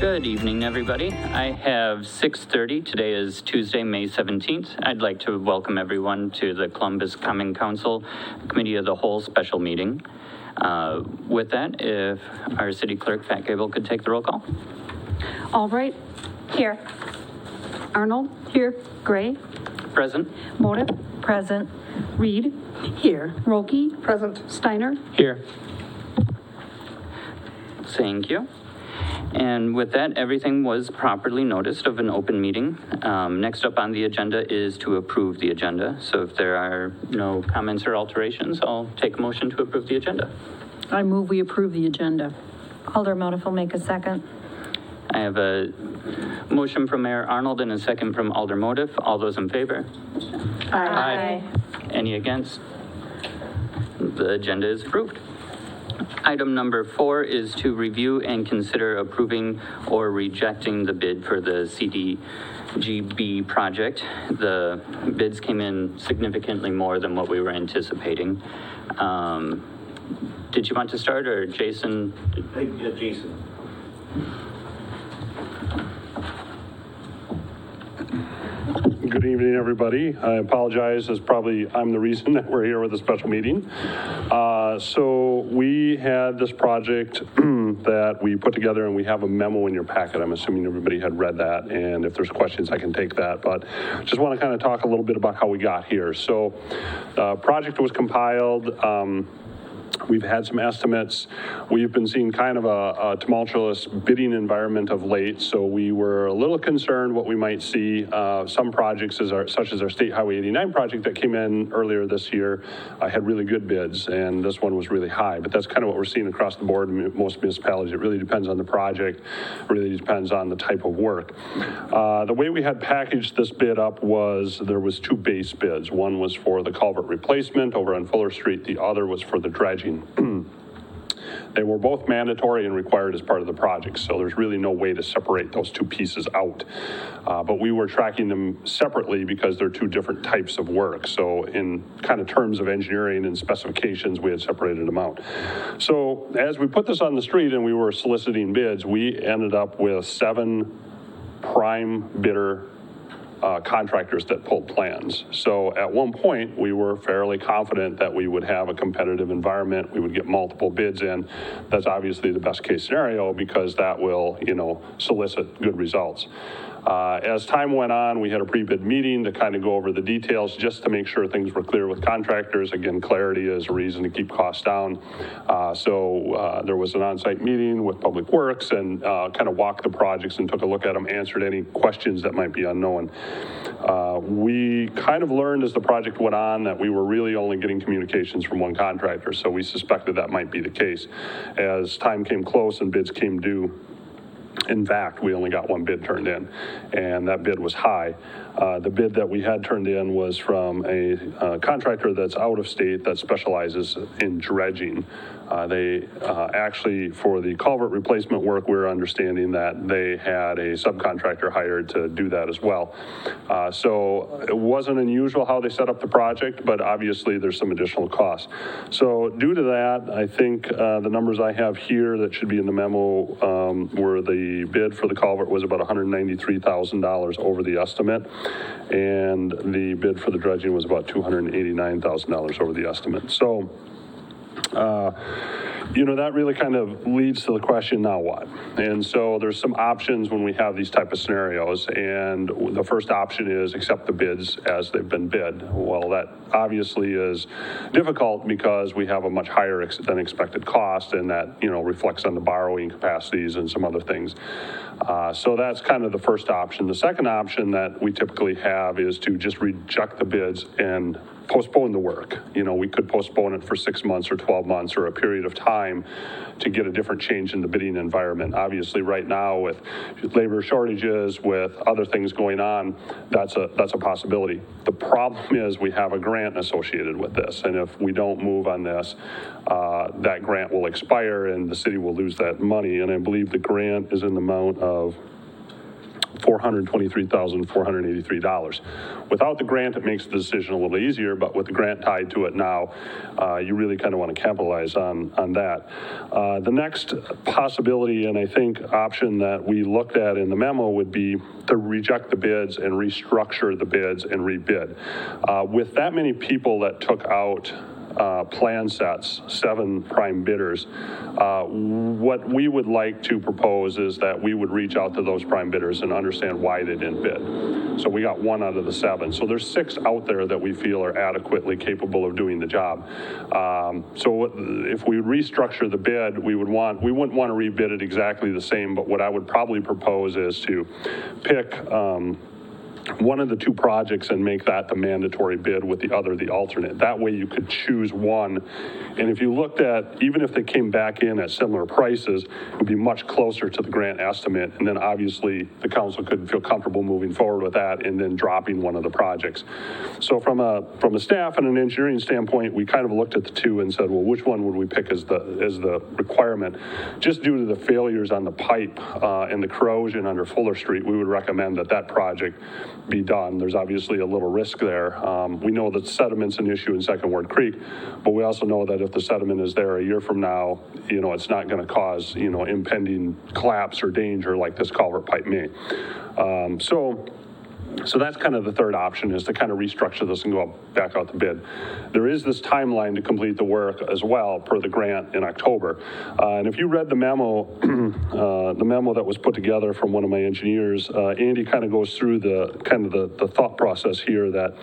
Good evening, everybody. I have 6:30. Today is Tuesday, May 17th. I'd like to welcome everyone to the Columbus Common Council Committee of the Whole special meeting. With that, if our city clerk, Pat Gable, could take the roll call. All right. Here. Arnold. Here. Gray. Present. Motive. Present. Reed. Here. Roki. Present. Steiner. Here. Thank you. And with that, everything was properly noticed of an open meeting. Next up on the agenda is to approve the agenda. So if there are no comments or alterations, I'll take a motion to approve the agenda. I move we approve the agenda. Alder Motif will make a second. I have a motion from Mayor Arnold and a second from Alder Motif. All those in favor? Aye. Any against? The agenda is approved. Item number 4 is to review and consider approving or rejecting the bid for the CDGB project. The bids came in significantly more than what we were anticipating. Did you want to start, or Jason? Yeah, Jason. Good evening, everybody. I apologize, as probably I'm the reason that we're here with a special meeting. So we had this project that we put together, and we have a memo in your packet. I'm assuming everybody had read that, and if there's questions, I can take that. But just want to kind of talk a little bit about how we got here. So the project was compiled. We've had some estimates. We've been seeing kind of a tumultuous bidding environment of late, so we were a little concerned what we might see. Some projects, such as our State Highway 89 project that came in earlier this year, had really good bids, and this one was really high. But that's kind of what we're seeing across the board in most municipalities. It really depends on the project, really depends on the type of work. The way we had packaged this bid up was there was 2 base bids. One was for the culvert replacement over on Fuller Street. The other was for the dredging. They were both mandatory and required as part of the project, so there's really no way to separate those 2 pieces out. But we were tracking them separately because they're 2 different types of work. So in kind of terms of engineering and specifications, we had separated them out. So as we put this on the street and we were soliciting bids, we ended up with 7 prime bidder contractors that pulled plans. So at one point, we were fairly confident that we would have a competitive environment. We would get multiple bids in. That's obviously the best case scenario because that will, solicit good results. As time went on, we had a pre-bid meeting to kind of go over the details just to make sure things were clear with contractors. Again, clarity is a reason to keep costs down. So there was an on-site meeting with Public Works and kind of walked the projects and took a look at them, answered any questions that might be unknown. We kind of learned as the project went on that we were really only getting communications from one contractor, so we suspected that might be the case. As time came close and bids came due, in fact, we only got 1 bid turned in, and that bid was high. The bid that we had turned in was from a contractor that's out of state that specializes in dredging. They actually, for the culvert replacement work, we're understanding that they had a subcontractor hired to do that as well. So it wasn't unusual how they set up the project, but obviously there's some additional costs. So due to that, I think the numbers I have here that should be in the memo were the bid for the culvert was about $193,000 over the estimate, and the bid for the dredging was about $289,000 over the estimate. So that really kind of leads to the question, now what? And so there's some options when we have these type of scenarios, and the first option is accept the bids as they've been bid. Well, that obviously is difficult because we have a much higher than expected cost, and that, reflects on the borrowing capacities and some other things. So that's kind of the first option. The second option that we typically have is to just reject the bids and postpone the work. We could postpone it for 6 months or 12 months or a period of time to get a different change in the bidding environment. Obviously, right now with labor shortages, with other things going on, that's a possibility. The problem is we have a grant associated with this, and if we don't move on this, that grant will expire and the city will lose that money. And I believe the grant is in the amount of $423,483. Without the grant, it makes the decision a little easier, but with the grant tied to it now, you really kind of want to capitalize on that. The next possibility, and I think option that we looked at in the memo, would be to reject the bids and restructure the bids and rebid. With that many people that took out plan sets, 7 prime bidders, what we would like to propose is that we would reach out to those prime bidders and understand why they didn't bid. So we got 1 out of the 7. So there's 6 out there that we feel are adequately capable of doing the job. So if we restructure the bid, we wouldn't want to rebid it exactly the same, but what I would probably propose is to pick one of the 2 projects and make that the mandatory bid with the other the alternate. That way you could choose one. And if you looked at, even if they came back in at similar prices, it would be much closer to the grant estimate. And then obviously the council could feel comfortable moving forward with that and then dropping one of the projects. So from a staff and an engineering standpoint, we kind of looked at the 2 and said, well, which one would we pick as the requirement? Just due to the failures on the pipe and the corrosion under Fuller Street, we would recommend that project be done. There's obviously a little risk there. We know that sediment's an issue in Second Ward Creek, but we also know that if the sediment is there a year from now, it's not going to cause, impending collapse or danger like this culvert pipe may. So that's kind of the third option, is to kind of restructure this and go back out to bid. There is this timeline to complete the work as well per the grant in October. And if you read the memo, the memo that was put together from one of my engineers, Andy kind of goes through the thought process here that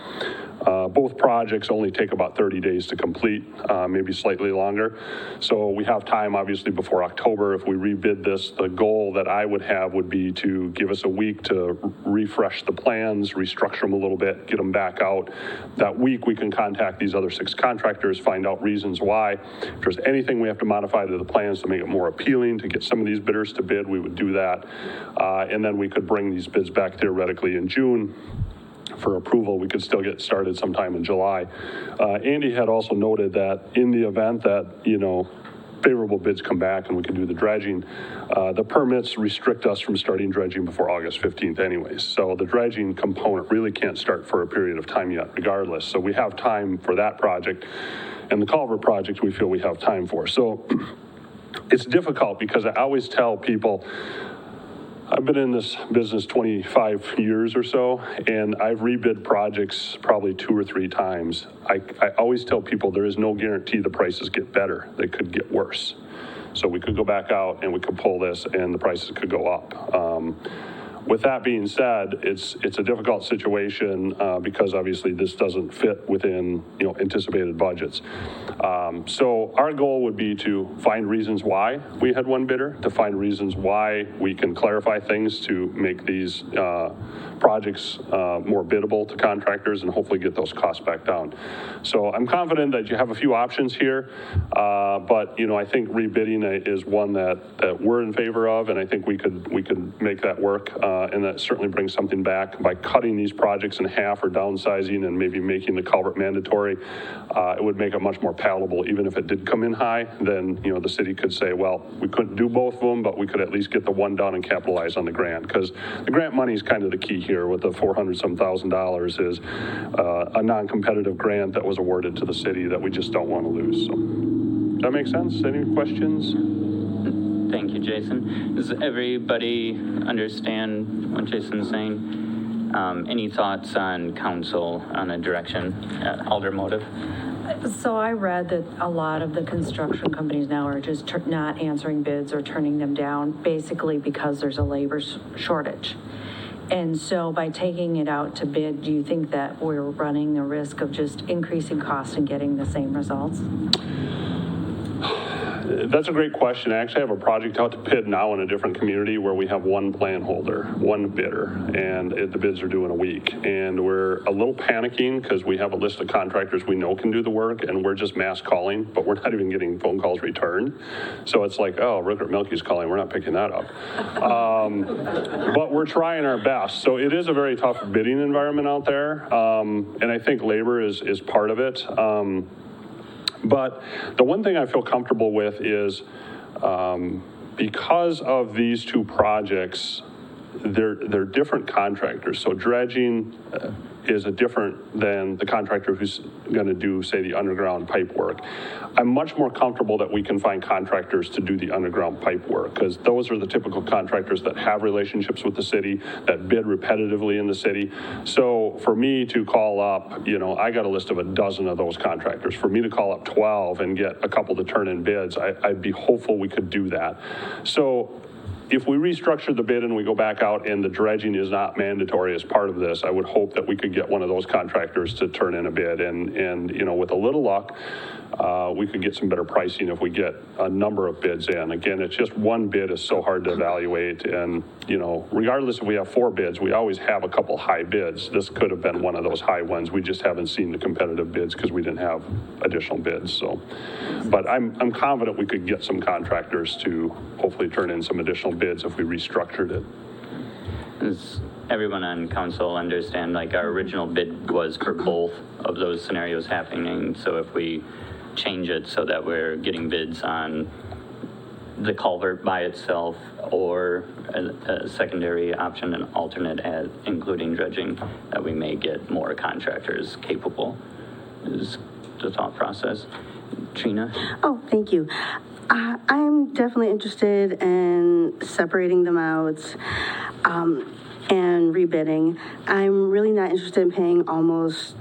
both projects only take about 30 days to complete, maybe slightly longer. So we have time, obviously, before October. If we rebid this, the goal that I would have would be to give us a week to refresh the plans, restructure them a little bit, get them back out. That week, we can contact these other 6 contractors, find out reasons why. If there's anything we have to modify to the plans to make it more appealing, to get some of these bidders to bid, we would do that. And then we could bring these bids back theoretically in June. For approval, we could still get started sometime in July. Andy had also noted that in the event that, favorable bids come back and we can do the dredging, the permits restrict us from starting dredging before August 15th anyways. So the dredging component really can't start for a period of time yet regardless. So we have time for that project, and the culvert project we feel we have time for. So it's difficult because I always tell people, I've been in this business 25 years or so, and I've rebid projects probably 2 or 3 times. I always tell people there is no guarantee the prices get better. They could get worse. So we could go back out and we could pull this and the prices could go up. With that being said, it's a difficult situation because obviously this doesn't fit within anticipated budgets. So our goal would be to find reasons why we had one bidder, to find reasons why we can clarify things to make these projects more biddable to contractors and hopefully get those costs back down. So I'm confident that you have a few options here, but I think rebidding is one that we're in favor of, and I think we could make that work. And that certainly brings something back by cutting these projects in half or downsizing and maybe making the culvert mandatory. It would make it much more palatable. Even if it did come in high, then the city could say, well, we couldn't do both of them, but we could at least get the one done and capitalize on the grant, because the grant money is kind of the key here. With the $400-some-thousand is a non-competitive grant that was awarded to the city that we just don't want to lose. So does that make sense? Any questions? Thank you, Jason. Does everybody understand what Jason's saying? Any thoughts on council on a direction at Alder Motive? So I read that a lot of the construction companies now are just not answering bids or turning them down, basically because there's a labor shortage. And so by taking it out to bid, do you think that we're running the risk of just increasing costs and getting the same results? That's a great question. I actually have a project out to bid now in a different community where we have one plan holder, one bidder, and the bids are due in a week. And we're a little panicking because we have a list of contractors we know can do the work, and we're just mass calling, but we're not even getting phone calls returned. So it's like, oh, Rickert Milky's calling, we're not picking that up. But we're trying our best. So it is a very tough bidding environment out there, and I think labor is part of it. But the one thing I feel comfortable with is because of these 2 projects, they're different contractors. So dredging is a different than the contractor who's going to do, say, the underground pipe work. I'm much more comfortable that we can find contractors to do the underground pipe work, because those are the typical contractors that have relationships with the city, that bid repetitively in the city. So for me to call up, I got a list of a dozen of those contractors. For me to call up 12 and get a couple to turn in bids, I'd be hopeful we could do that. So if we restructure the bid and we go back out and the dredging is not mandatory as part of this, I would hope that we could get one of those contractors to turn in a bid. And with a little luck, we could get some better pricing if we get a number of bids in. Again, it's just one bid is so hard to evaluate. And, regardless if we have 4 bids, we always have a couple high bids. This could have been one of those high ones. We just haven't seen the competitive bids because we didn't have additional bids. So, but I'm confident we could get some contractors to hopefully turn in some additional bids if we restructured it. Does everyone on council understand, our original bid was for both of those scenarios happening? So if we change it so that we're getting bids on the culvert by itself or a secondary option, an alternate including dredging, that we may get more contractors capable, is the thought process. Trina? Oh, thank you. I'm definitely interested in separating them out and rebidding. I'm really not interested in paying almost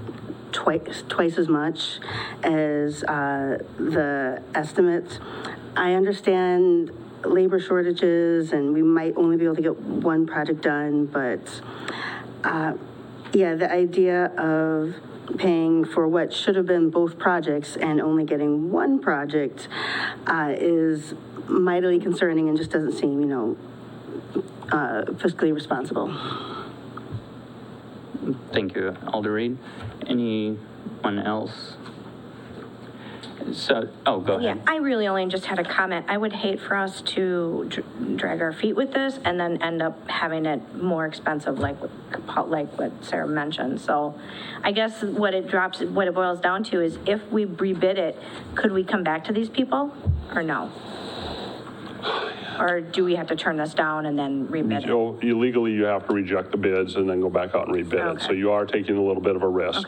twice as much as the estimates. I understand labor shortages and we might only be able to get one project done, but the idea of paying for what should have been both projects and only getting one project is mightily concerning and just doesn't seem, fiscally responsible. Thank you, Alder Reed. Anyone else? So, go ahead. Yeah, I really only just had a comment. I would hate for us to drag our feet with this and then end up having it more expensive, like what Sarah mentioned. So I guess what it boils down to is if we rebid it, could we come back to these people or no? Or do we have to turn this down and then rebid it? Illegally, you have to reject the bids and then go back out and rebid it. So you are taking a little bit of a risk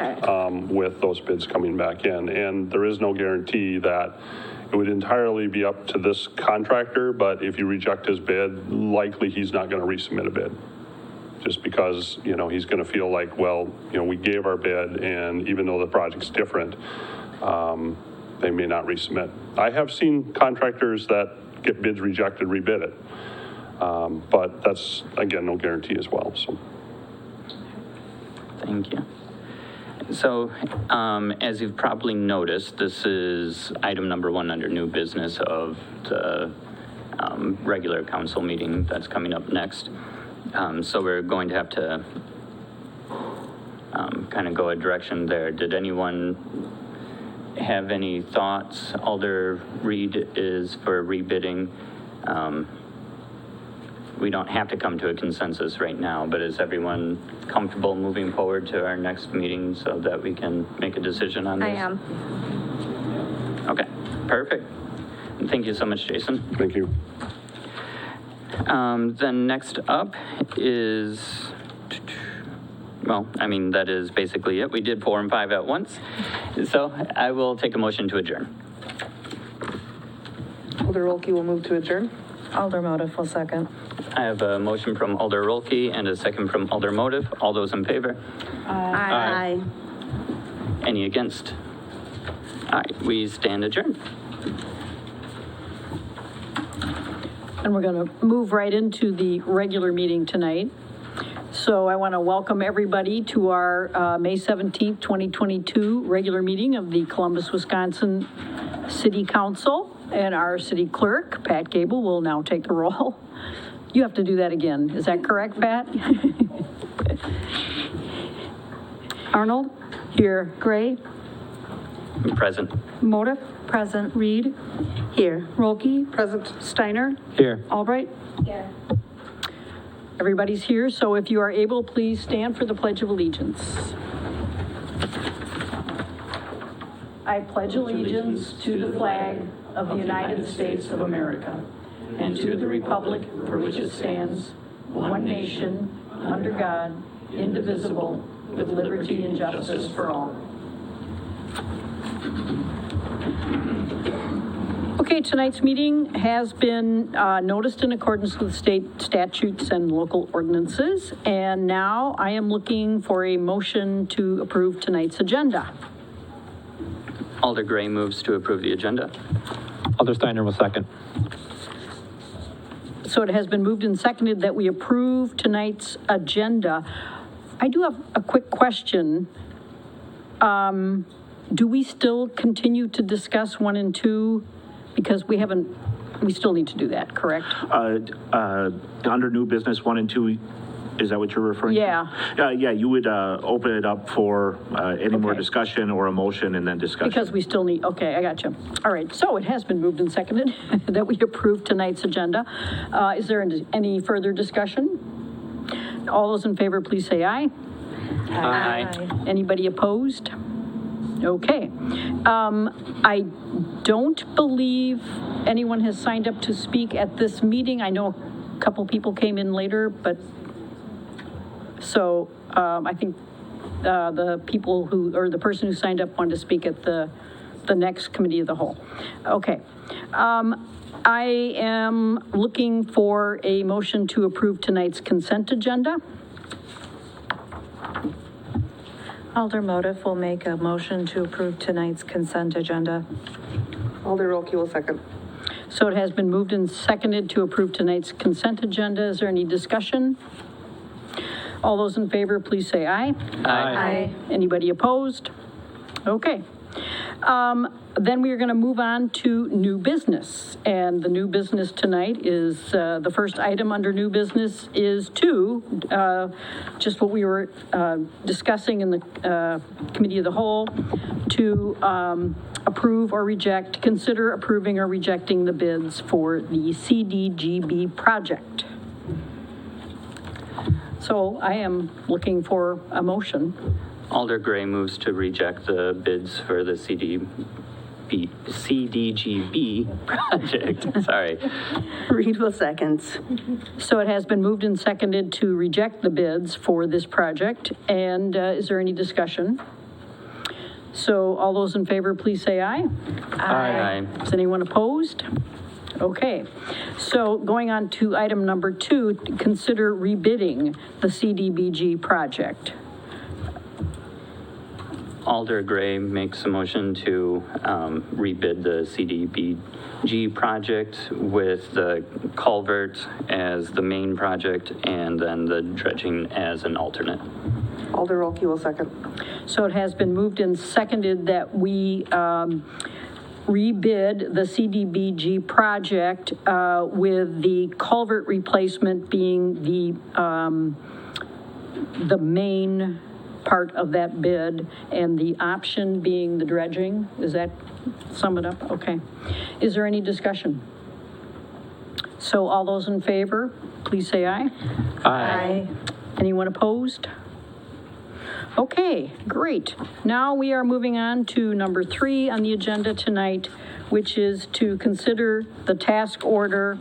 with those bids coming back in. And there is no guarantee that it would entirely be up to this contractor, but if you reject his bid, likely he's not going to resubmit a bid. Just because, he's going to feel like, well, we gave our bid, and even though the project's different, they may not resubmit. I have seen contractors that get bids rejected, rebid it. But that's, again, no guarantee as well. So. Thank you. So, as you've probably noticed, this is item number 1 under new business of the regular council meeting that's coming up next. So we're going to have to kind of go a direction there. Did anyone have any thoughts? Alder Reed is for rebidding. We don't have to come to a consensus right now, but is everyone comfortable moving forward to our next meeting so that we can make a decision on this? I am. Okay, perfect. Thank you so much, Jason. Thank you. Then next up is, that is basically it. We did 4 and 5 at once. So I will take a motion to adjourn. Alder Rolke will move to adjourn. Alder Motif will second. I have a motion from Alder Rolke and a second from Alder Motif. All those in favor? Aye. Any against? All right, we stand adjourned. And we're going to move right into the regular meeting tonight. So I want to welcome everybody to our May 17th, 2022 regular meeting of the Columbus, Wisconsin City Council. And our city clerk, Pat Gable, will now take the roll. You have to do that again. Is that correct, Pat? Arnold? Here. Gray? Present. Motif? Present. Reed? Here. Rolke? Present. Steiner? Here. Albright? Here. Everybody's here, so if you are able, please stand for the Pledge of Allegiance. I pledge allegiance to the flag of the United States of America and to the republic for which it stands, one nation, under God, indivisible, with liberty and justice for all. Okay, tonight's meeting has been noticed in accordance with state statutes and local ordinances, and now I am looking for a motion to approve tonight's agenda. Alder Gray moves to approve the agenda. Alder Steiner will second. So it has been moved and seconded that we approve tonight's agenda. I do have a quick question. Do we still continue to discuss 1 and 2? Because we still need to do that, correct? Under new business 1 and 2, is that what you're referring to? Yeah. Yeah, you would open it up for any more Okay. discussion or a motion and then discussion. Because we still need, okay, I got you. All right, so it has been moved and seconded that we approve tonight's agenda. Is there any further discussion? All those in favor, please say aye. Aye. Anybody opposed? Okay. I don't believe anyone has signed up to speak at this meeting. I know a couple people came in later, but, so I think the people who, or the person who signed up wanted to speak at the next committee of the whole. Okay. I am looking for a motion to approve tonight's consent agenda. Alder Motif will make a motion to approve tonight's consent agenda. Alder Rolke will second. So it has been moved and seconded to approve tonight's consent agenda. Is there any discussion? All those in favor, please say aye. Aye. Anybody opposed? Okay. Then we are going to move on to new business. And the new business tonight is, the first item under new business is just what we were discussing in the committee of the whole, to approve or reject, consider approving or rejecting the bids for the CDGB project. So I am looking for a motion. Alder Gray moves to reject the bids for the CDGB project. Sorry. Reed will seconds. So it has been moved and seconded to reject the bids for this project. And is there any discussion? So all those in favor, please say aye. Aye. Is anyone opposed? Okay. So going on to item number 2, consider rebidding the CDBG project. Alder Gray makes a motion to rebid the CDBG project with the culvert as the main project and then the dredging as an alternate. Alder Rolke will second. So it has been moved and seconded that we rebid the CDBG project with the culvert replacement being the main part of that bid, and the option being the dredging. Does that sum it up? Okay. Is there any discussion? So all those in favor, please say aye. Aye. Anyone opposed? Okay, great. Now we are moving on to number 3 on the agenda tonight, which is to consider the task order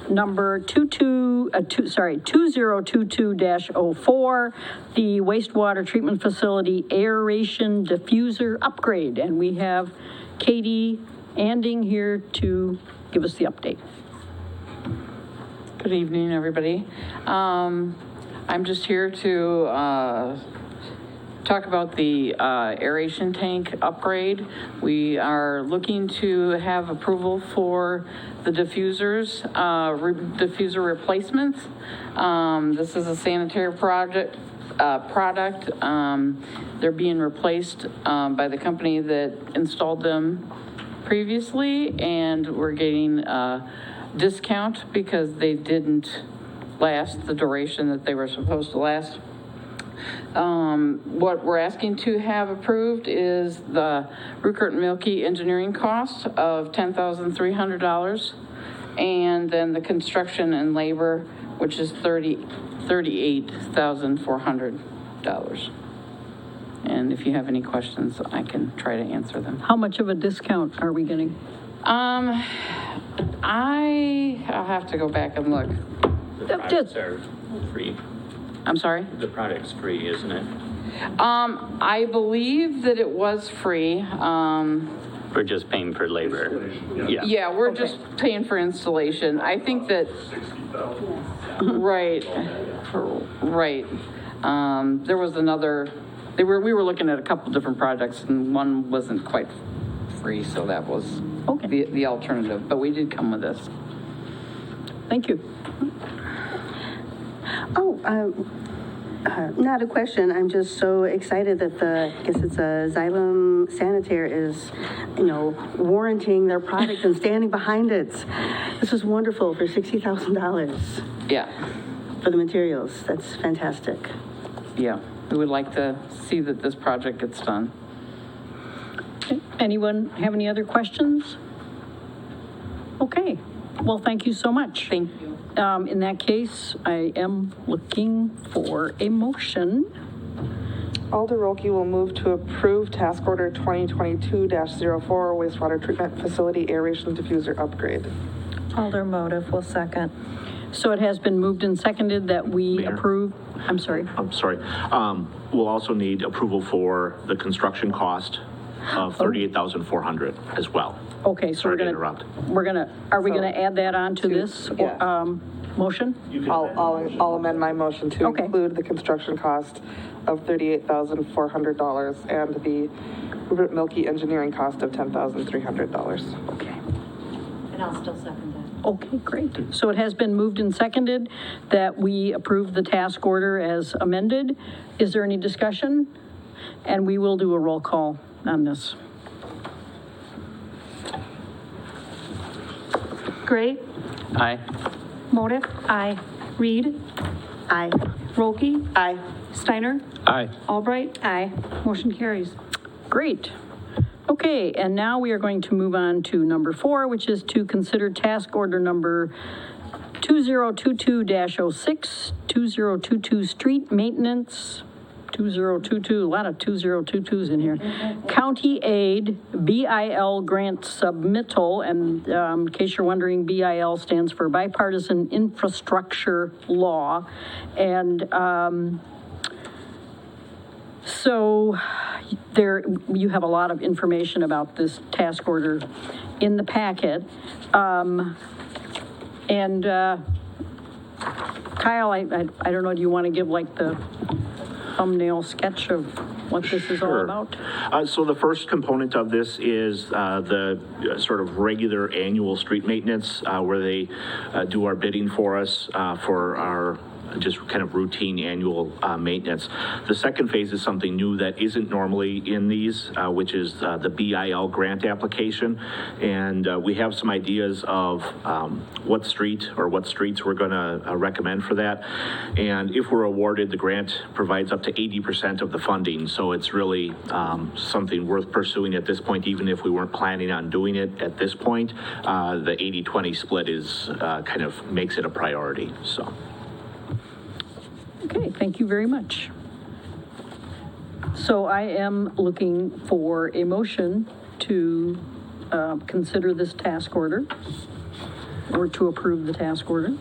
number 2022-04, the wastewater treatment facility aeration diffuser upgrade. And we have Katie Anding here to give us the update. Good evening, everybody. I'm just here to talk about the aeration tank upgrade. We are looking to have approval for the diffusers, diffuser replacements. This is a sanitary product. They're being replaced by the company that installed them previously, and we're getting a discount because they didn't last the duration that they were supposed to last. What we're asking to have approved is the Ruckert and Milky engineering cost of $10,300, and then the construction and labor, which is $38,400. And if you have any questions, I can try to answer them. How much of a discount are we getting? I'll have to go back and look. The products are free. I'm sorry? The product's free, isn't it? I believe that it was free. We're just paying for labor. Yeah. Yeah, we're just paying for installation. I think that, right, right. There was another, we were looking at a couple different projects and one wasn't quite free, so that was the alternative, but we did come with this. Thank you. Oh, not a question. I'm just so excited that I guess it's a Xylem Sanitaire is, warranting their product and standing behind it. This is wonderful for $60,000 Yeah, for the materials. That's fantastic. yeah. We would like to see that this project gets done. Anyone have any other questions? Okay, well, thank you so much. Thank you. In that case, I am looking for a motion. Alder Rolke will move to approve task order 2022-04 wastewater treatment facility aeration diffuser upgrade. Alder Motive will second. So it has been moved and seconded that we Mayor? approve, I'm sorry. I'm sorry. We'll also need approval for the construction cost of $38,400 as well. Okay, so Sorry we're to gonna, interrupt. are we gonna add that on to this, yeah. motion? I'll amend my motion to Okay. include the construction cost of $38,400 and the Rupert Milky engineering cost of $10,300. Okay. And I'll still second that. Okay, great. So it has been moved and seconded that we approve the task order as amended. Is there any discussion? And we will do a roll call on this. Gray, Aye. Motive. Aye. Reed, Aye. Rolke, Aye. Steiner, Aye. Albright. Aye. Motion carries. Great. Okay, and now we are going to move on to number 4, which is to consider task order number 2022-06, 2022 street maintenance, 2022, a lot of 2022s in here. County aid, BIL grant submittal, and in case you're wondering, BIL stands for Bipartisan Infrastructure Law. And so there, you have a lot of information about this task order in the packet. Kyle, I don't know, do you want to give like the thumbnail sketch of what this is all Sure. about? So the first component of this is the sort of regular annual street maintenance where they do our bidding for us for our just kind of routine annual maintenance. The second phase is something new that isn't normally in these, which is the BIL grant application. And we have some ideas of what street or what streets we're going to recommend for that. And if we're awarded, the grant provides up to 80% of the funding. So it's really something worth pursuing at this point, even if we weren't planning on doing it at this point. The 80-20 split is kind of makes it a priority, so. Okay, thank you very much. So I am looking for a motion to consider this task order or to approve the task order.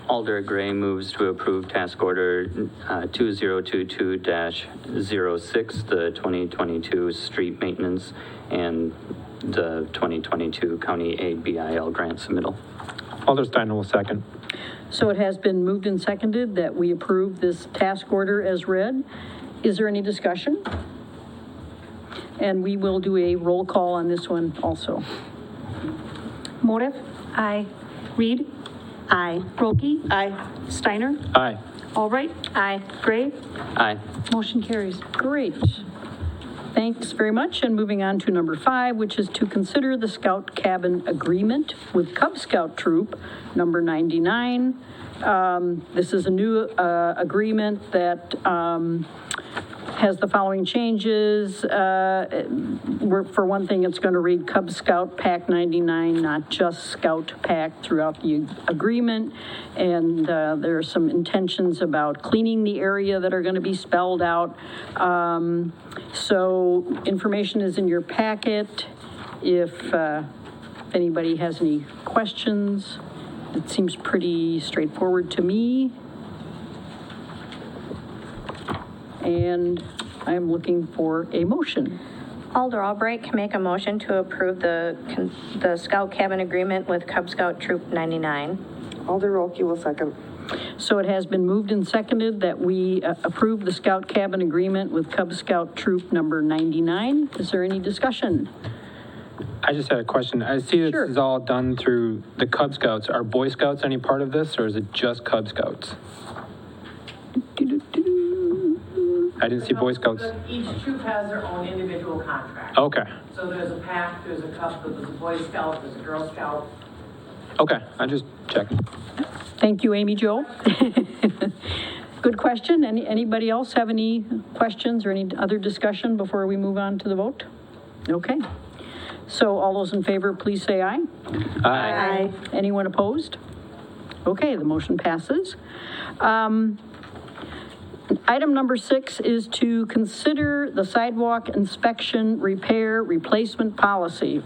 Alder Gray moves to approve task order 2022-06, the 2022 street maintenance and the 2022 county aid BIL grant submittal. Alder Steiner will second. So it has been moved and seconded that we approve this task order as read. Is there any discussion? And we will do a roll call on this one also. Motive. Aye. Reed, Aye. Rolke, Aye. Steiner, Aye. Albright. Aye. Gray. Aye. Motion carries. Great. Thanks very much. And moving on to number 5, which is to consider the Scout Cabin Agreement with Cub Scout Troop number 99. This is a new agreement that has the following changes. For one thing, it's going to read Cub Scout Pack 99, not just Scout Pack throughout the agreement. And there are some intentions about cleaning the area that are going to be spelled out. So information is in your packet. If anybody has any questions, It seems pretty straightforward to me. And I'm looking for a motion. Alder Albright can make a motion to approve the Scout Cabin Agreement with Cub Scout Troop 99. Alder Rolke will second. So it has been moved and seconded that we approve the Scout Cabin Agreement with Cub Scout Troop number 99. Is there any discussion? I just had a question. I see this Sure. is all done through the Cub Scouts. Are Boy Scouts any part of this, or is it just Cub Scouts? I didn't see Boy Scouts. Each troop has their own individual contract. Okay, So there's a pack, there's a Cub, there's a Boy Scout, there's a Girl Scout. okay, I just checking. Thank you, Amy Jo. Good question. Anybody else have any questions or any other discussion before we move on to the vote? Okay. So all those in favor, please say aye. Aye. Anyone opposed? Okay, the motion passes. Item number 6 is to consider the sidewalk inspection, repair, replacement policy.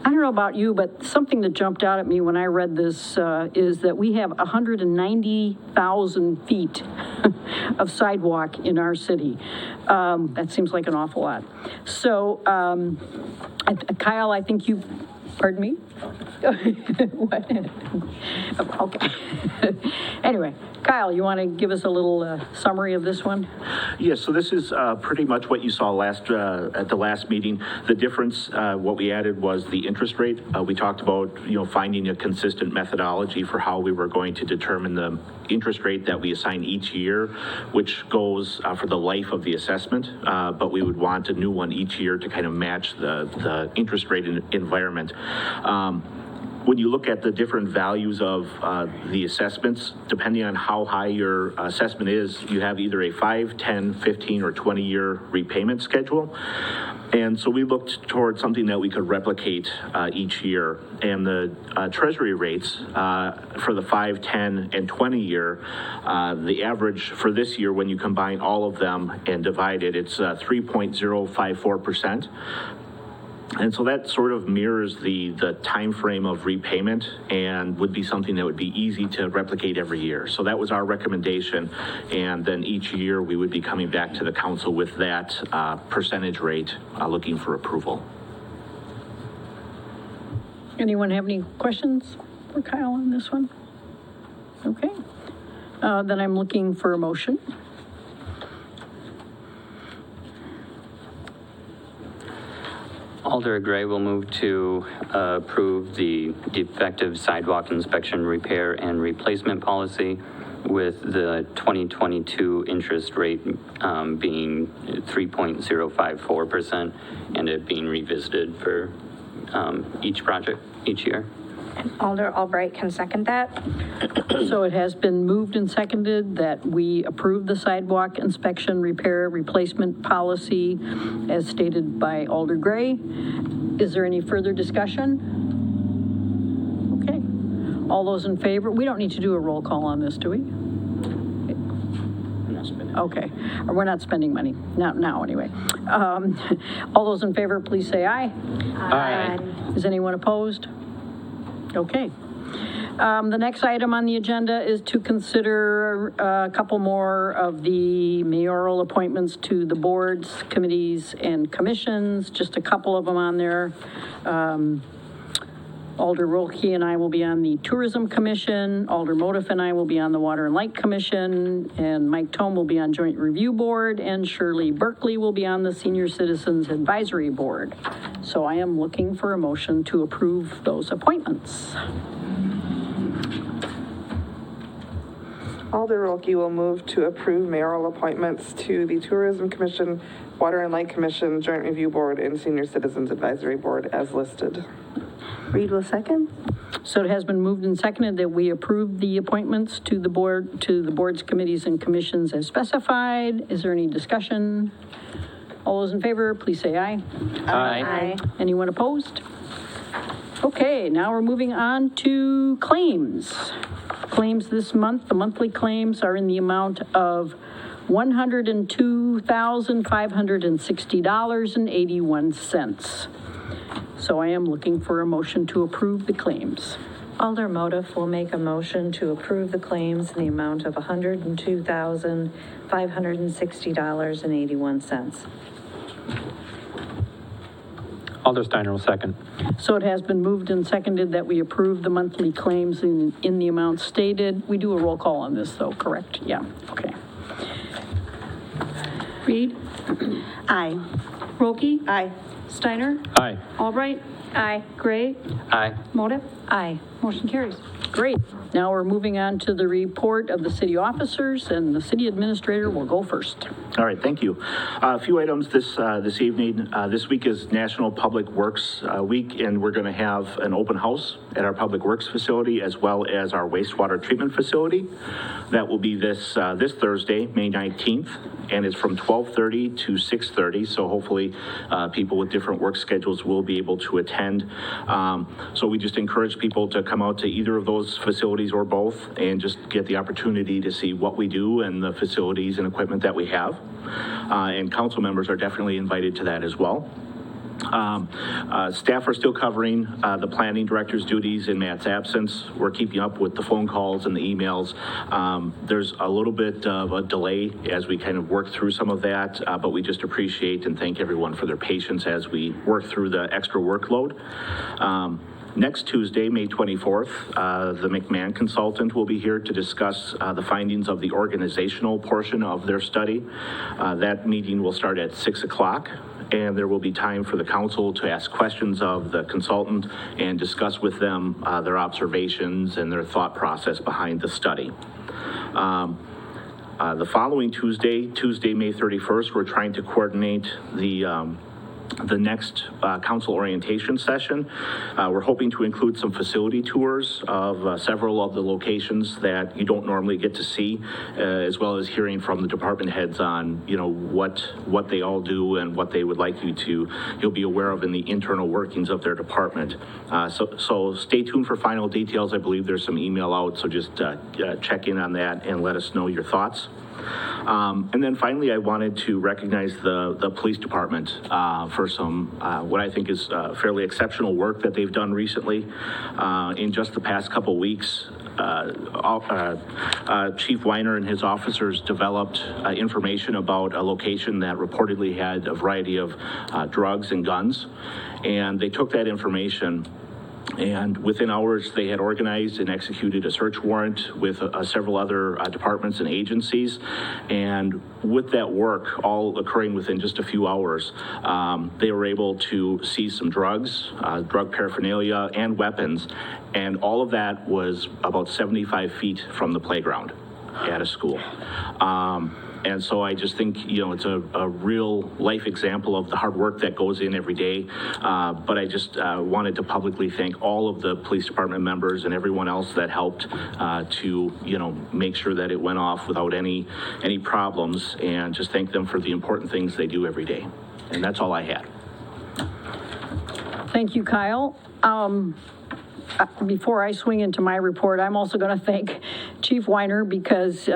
I don't know about you, but something that jumped out at me when I read this is that we have 190,000 feet of sidewalk in our city. That seems like an awful lot. So, Kyle, I think you, pardon me? What? Okay. Anyway, Kyle, you want to give us a little summary of this one? Yes, so this is pretty much what you saw at the last meeting. The difference, what we added was the interest rate. We talked about, finding a consistent methodology for how we were going to determine the interest rate that we assign each year, which goes for the life of the assessment, but we would want a new one each year to kind of match the interest rate environment. When you look at the different values of the assessments, depending on how high your assessment is, you have either a 5, 10, 15, or 20-year repayment schedule. And so we looked toward something that we could replicate each year. And the treasury rates for the 5, 10, and 20-year, the average for this year, when you combine all of them and divide it, it's 3.054%. And so that sort of mirrors the time frame of repayment and would be something that would be easy to replicate every year. So that was our recommendation. And then each year we would be coming back to the council with that percentage rate looking for approval. Anyone have any questions for Kyle on this one? Okay. Then I'm looking for a motion. Alder Gray will move to approve the defective sidewalk inspection, repair, and replacement policy with the 2022 interest rate being 3.054% and it being revisited for each project each year. Alder Albright can second that. So it has been moved and seconded that we approve the sidewalk inspection, repair, replacement policy as stated by Alder Gray. Is there any further discussion? Okay. All those in favor? We don't need to do a roll call on this, do we? Okay. We're not spending money. Not now, anyway. All those in favor, please say aye. Aye. Is anyone opposed? Okay. The next item on the agenda is to consider a couple more of the mayoral appointments to the boards, committees, and commissions, just a couple of them on there. Alder Rolke and I will be on the Tourism Commission, Alder Motiff and I will be on the Water and Light Commission, and Mike Tome will be on Joint Review Board, and Shirley Berkeley will be on the Senior Citizens Advisory Board. So I am looking for a motion to approve those appointments. Alder Rolke will move to approve mayoral appointments to the Tourism Commission, Water and Light Commission, Joint Review Board, and Senior Citizens Advisory Board as listed. Reed will second. So it has been moved and seconded that we approve the appointments to the board, to the boards, committees, and commissions as specified. Is there any discussion? All those in favor, please say aye. Aye. Anyone opposed? Okay, now we're moving on to claims. Claims this month, the monthly claims are in the amount of $102,560.81. So I am looking for a motion to approve the claims. Alder Motif will make a motion to approve the claims in the amount of $102,560.81. Alder Steiner will second. So it has been moved and seconded that we approve the monthly claims in the amount stated. We do a roll call on this, though, correct? Yeah, okay. Reed, Aye. Roki, Aye. Steiner, Aye. Albright. Aye. Gray, Aye. Motiv. Aye. Motion carries. Great. Now we're moving on to the report of the city officers, and the city administrator will go first. All right, thank you. A few items this evening. This week is National Public Works Week, and we're going to have an open house at our Public Works facility as well as our wastewater treatment facility. That will be this Thursday, May 19th, and it's from 12:30 to 6:30. So hopefully people with different work schedules will be able to attend. So we just encourage people to come out to either of those facilities or both and just get the opportunity to see what we do and the facilities and equipment that we have. And council members are definitely invited to that as well. Staff are still covering the planning director's duties in Matt's absence. We're keeping up with the phone calls and the emails. There's a little bit of a delay as we kind of work through some of that, but we just appreciate and thank everyone for their patience as we work through the extra workload. Next Tuesday, May 24th, the McMahon consultant will be here to discuss the findings of the organizational portion of their study. That meeting will start at 6 o'clock. And there will be time for the council to ask questions of the consultant and discuss with them their observations and their thought process behind the study. The following Tuesday, May 31st, we're trying to coordinate the next council orientation session. We're hoping to include some facility tours of several of the locations that you don't normally get to see, as well as hearing from the department heads on, what they all do and what they would like you'll be aware of in the internal workings of their department. So stay tuned for final details. I believe there's some email out, so just check in on that and let us know your thoughts. And then finally, I wanted to recognize the police department for some, what I think is fairly exceptional work that they've done recently. In just the past couple weeks, Chief Weiner and his officers developed information about a location that reportedly had a variety of drugs and guns. And they took that information, and within hours, they had organized and executed a search warrant with several other departments and agencies. And with that work all occurring within just a few hours, they were able to seize some drugs, drug paraphernalia, and weapons. And all of that was about 75 feet from the playground at a school. And so I just think, it's a real life example of the hard work that goes in every day. But I just wanted to publicly thank all of the police department members and everyone else that helped to, make sure that it went off without any problems, and just thank them for the important things they do every day. And that's all I had. Thank you, Kyle. Before I swing into my report, I'm also going to thank Chief Weiner because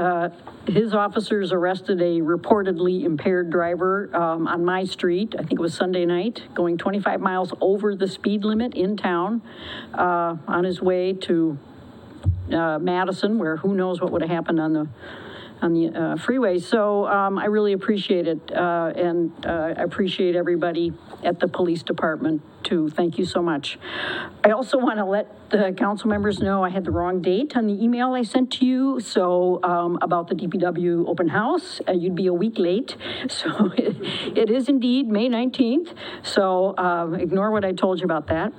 his officers arrested a reportedly impaired driver on my street. I think it was Sunday night, going 25 miles over the speed limit in town on his way to Madison, where who knows what would have happened on the freeway. So I really appreciate it, and I appreciate everybody at the police department too. Thank you so much. I also want to let the council members know I had the wrong date on the email I sent to you. So about the DPW open house, you'd be a week late. So it is indeed May 19th. So ignore what I told you about that.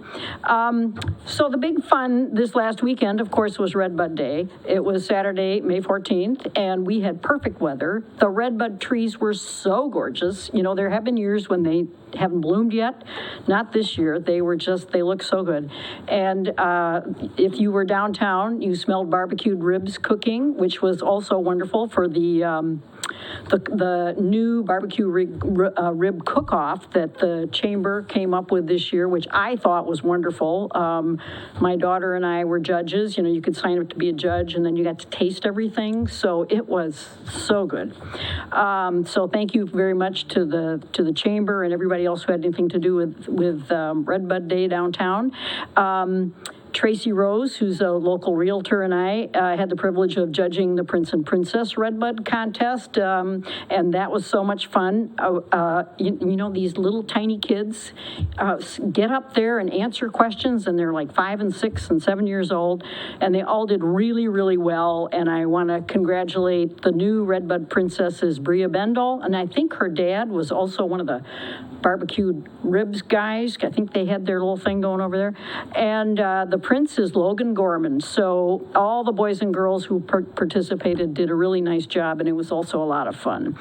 So the big fun this last weekend, of course, was Red Bud Day. It was Saturday, May 14th, and we had perfect weather. The red bud trees were so gorgeous. There have been years when they haven't bloomed yet. Not this year. They look so good. And if you were downtown, you smelled barbecued ribs cooking, which was also wonderful for the the new barbecue rib cook-off that the chamber came up with this year, which I thought was wonderful. My daughter and I were judges. You could sign up to be a judge, and then you got to taste everything. So it was so good. So thank you very much to the chamber and everybody else who had anything to do with Red Bud Day downtown. Tracy Rose, who's a local realtor, and I had the privilege of judging the Prince and Princess Redbud contest, and that was so much fun. These little tiny kids get up there and answer questions, and they're like 5 and 6 and 7 years old, and they all did really, really well, and I want to congratulate the new Redbud Princesses, Bria Bendel, and I think her dad was also one of the barbecued ribs guys. I think they had their little thing going over there, and the Prince is Logan Gorman. So all the boys and girls who participated did a really nice job, and it was also a lot of fun.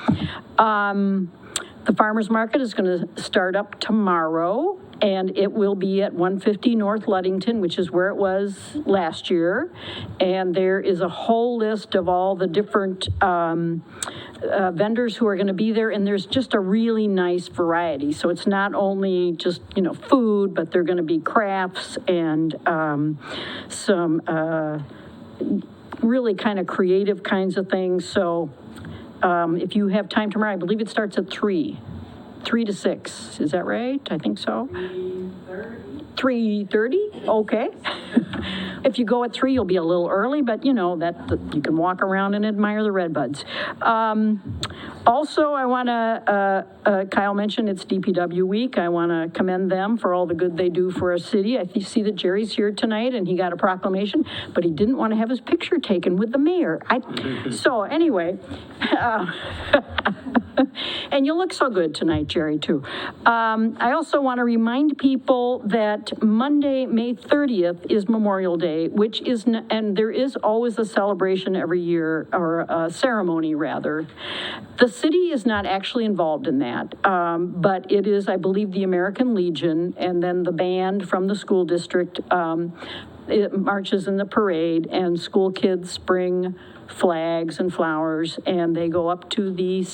The farmers market is going to start up tomorrow, and it will be at 150 North Ludington, which is where it was last year. And there is a whole list of all the different vendors who are going to be there, and there's just a really nice variety. So it's not only just, food, but they're going to be crafts and some really kind of creative kinds of things. So if you have time tomorrow, I believe it starts at 3 to 6. Is that right? I think so. 3:30? Okay. If you go at 3, you'll be a little early, but you can walk around and admire the redbuds. Also, I want to, Kyle mentioned it's DPW week. I want to commend them for all the good they do for our city. I see that Jerry's here tonight, and he got a proclamation, but he didn't want to have his picture taken with the mayor. So anyway, and you look so good tonight, Jerry, too. I also want to remind people that Monday, May 30th is Memorial Day, which is, and there is always a celebration every year, or a ceremony rather. The city is not actually involved in that, but it is, I believe, the American Legion, and then the band from the school district it marches in the parade, and school kids bring flags and flowers, and they go up to the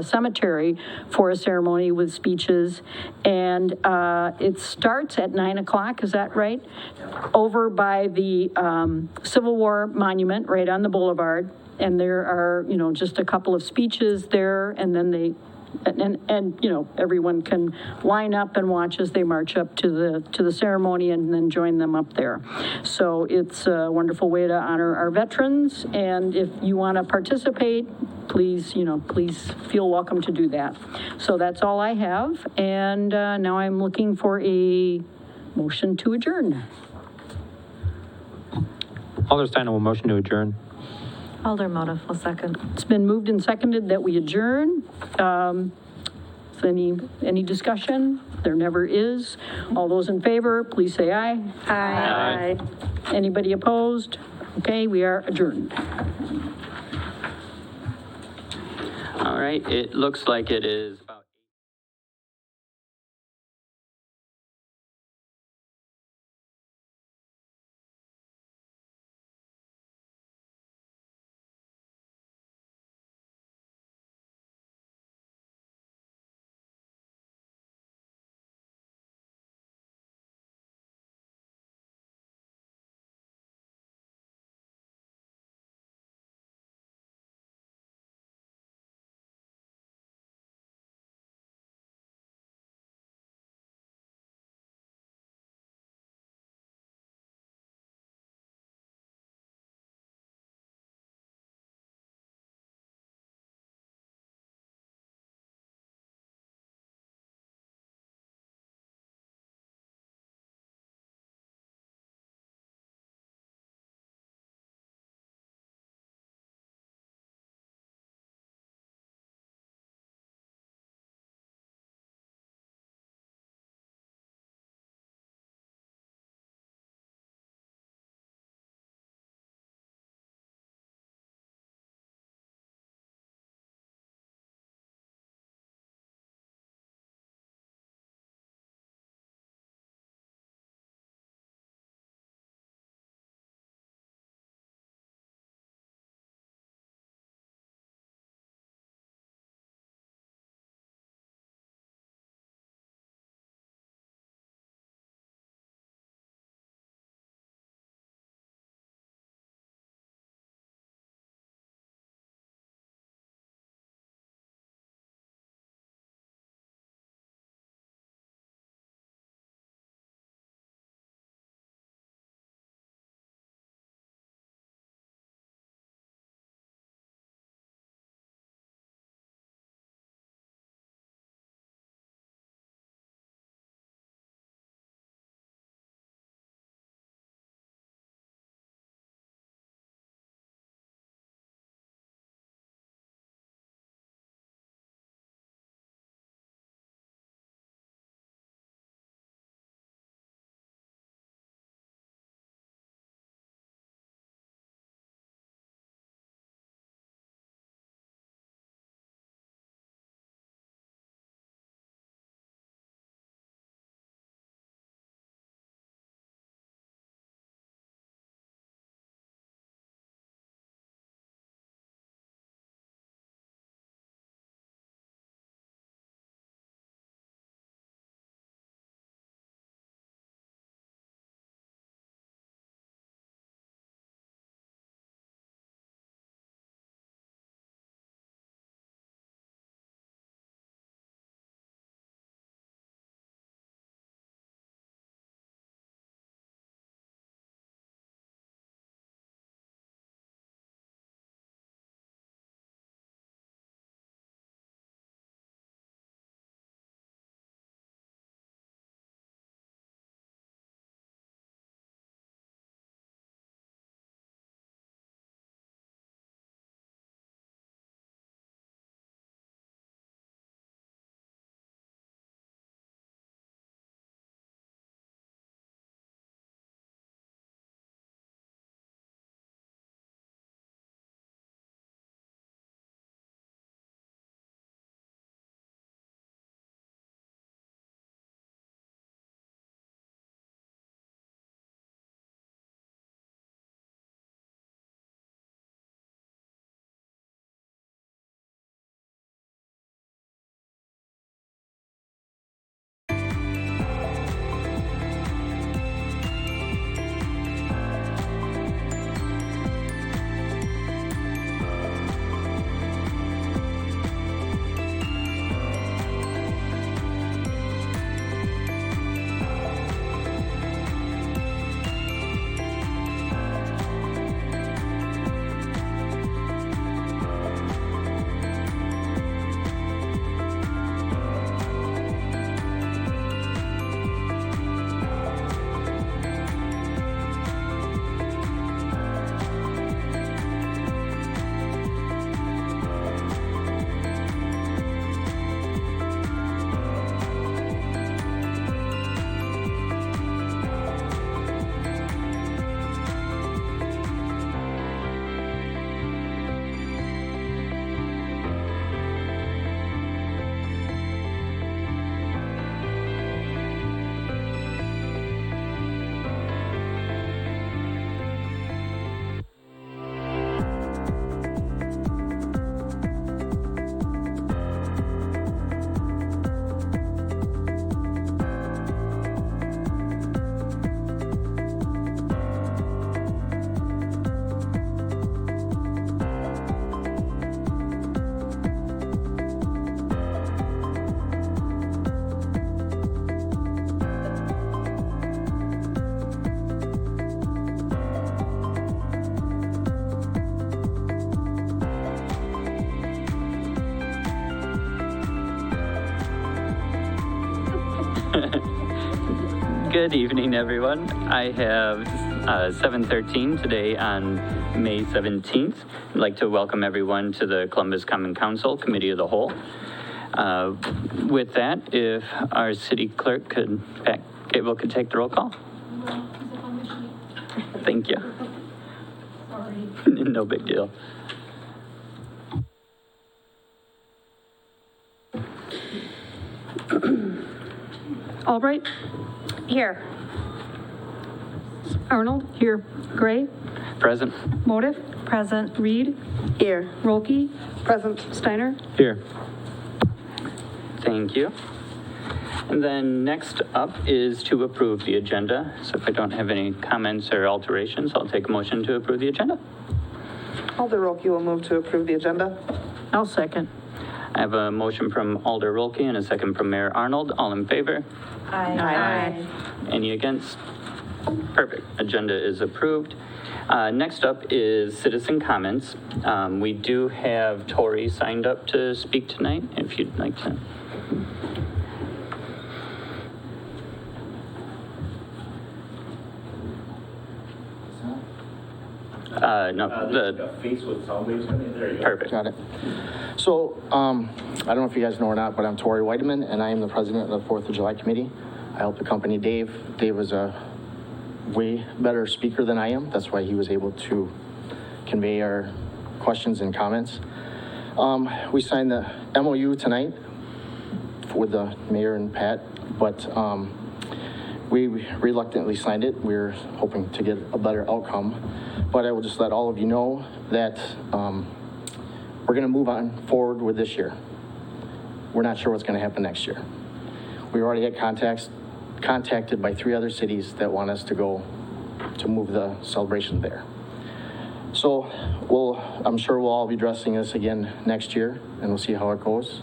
cemetery for a ceremony with speeches, and it starts at 9 o'clock. Is that right? Over by the Civil War Monument, right on the boulevard, and there are just a couple of speeches there, and then they. And everyone can line up and watch as they march up to the ceremony and then join them up there. So it's a wonderful way to honor our veterans, and if you want to participate, please feel welcome to do that. So that's all I have, and now I'm looking for a motion to adjourn. Alderstein will motion to adjourn. Alder Motif will second. It's been moved and seconded that we adjourn. Any discussion? There never is. All those in favor, please say aye. Aye. Anybody opposed? Okay, we are adjourned. All right, it looks like it is about Good evening, everyone. I have 7:13 today on May 17th. I'd like to welcome everyone to the Columbus Common Council Committee of the Whole. With that, if our city clerk could take the roll call. Thank you. Sorry. No big deal. Albright, Here. Arnold, here. Gray, Present. Motive. Present. Reed, Here. Rolke, Present. Steiner. Here. Thank you. And then next up is to approve the agenda. So if I don't have any comments or alterations, I'll take a motion to approve the agenda. Alder Rolke will move to approve the agenda. I'll second. I have a motion from Alder Rolke and a second from Mayor Arnold. All in favor? Aye. Any against? Perfect. Agenda is approved. Next up is citizen comments. We do have Tori signed up to speak tonight, if you'd like to. No, the face with sound waves coming in there. You go. perfect. Got it. So, I don't know if you guys know or not, but I'm Tori Whiteman, and I am the president of the 4th of July Committee. I help accompany Dave. Dave was a way better speaker than I am. That's why he was able to convey our questions and comments. We signed the MOU tonight with the mayor and Pat, but we reluctantly signed it. We're hoping to get a better outcome. But I will just let all of you know that we're going to move on forward with this year. We're not sure what's going to happen next year. We already had contacted by 3 other cities that want us to go to move the celebration there. So I'm sure we'll all be addressing this again next year, and we'll see how it goes.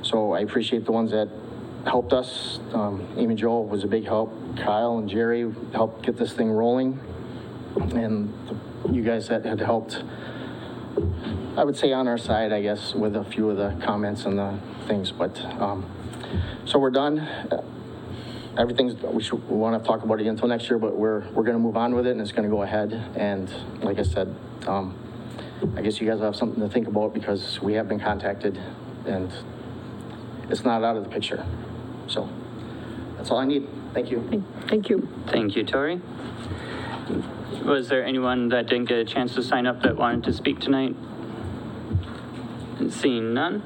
So I appreciate the ones that helped us. Amy Jo was a big help. Kyle and Jerry helped get this thing rolling. And you guys that had helped, I would say on our side, I guess, with a few of the comments and the things. But so we're done. Everything's, we won't have to talk about it until next year, but we're going to move on with it, and it's going to go ahead. And like I said, I guess you guys have something to think about, because we have been contacted and it's not out of the picture. So that's all I need. Thank you. Thank you. Thank you, Tori. Was there anyone that didn't get a chance to sign up that wanted to speak tonight? Seeing none.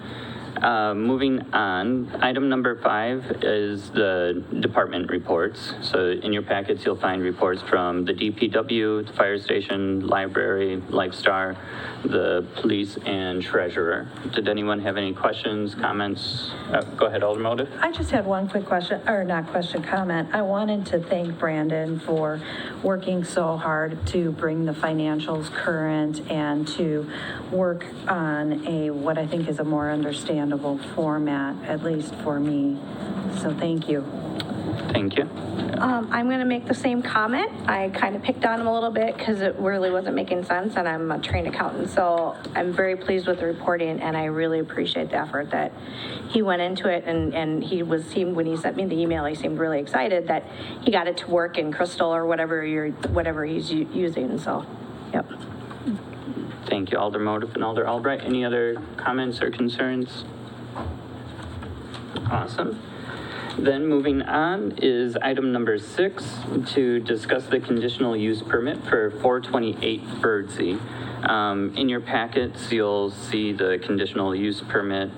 Moving on, item number 5 is the department reports. So in your packets, you'll find reports from the DPW, the fire station, library, Lifestar, the police, and treasurer. Did anyone have any questions, comments? Go ahead, Alder Motive. I just had one quick question, or not question, comment. I wanted to thank Brandon for working so hard to bring the financials current and to work on what I think is a more understandable format, at least for me. So thank you. Thank you. I'm going to make the same comment. I kind of picked on him a little bit because it really wasn't making sense, and I'm a trained accountant. So I'm very pleased with the reporting, and I really appreciate the effort that he went into it. And when he sent me the email, he seemed really excited that he got it to work in Crystal or whatever he's using. So, yep. Thank you, Alder Motive and Alder Albright. Any other comments or concerns? Awesome. Then moving on is item number 6, to discuss the conditional use permit for 428 Birdsey. In your packets, you'll see the conditional use permit.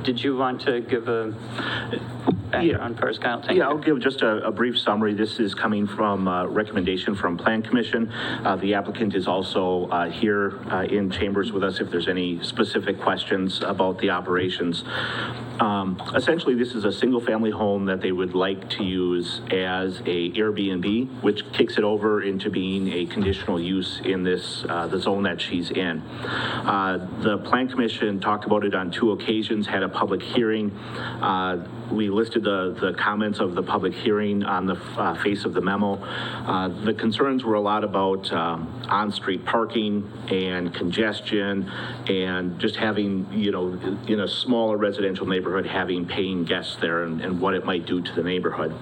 Did you want to give a background first, Kyle? Thank you. I'll give just a brief summary. This is coming from a recommendation from Plan Commission. The applicant is also here in chambers with us if there's any specific questions about the operations. Essentially, this is a single-family home that they would like to use as a Airbnb, which kicks it over into being a conditional use in this the zone that she's in. The Plan Commission talked about it on 2 occasions, had a public hearing. We listed the comments of the public hearing on the face of the memo. The concerns were a lot about on-street parking and congestion and just having, in a smaller residential neighborhood, neighborhood having paying guests there and what it might do to the neighborhood.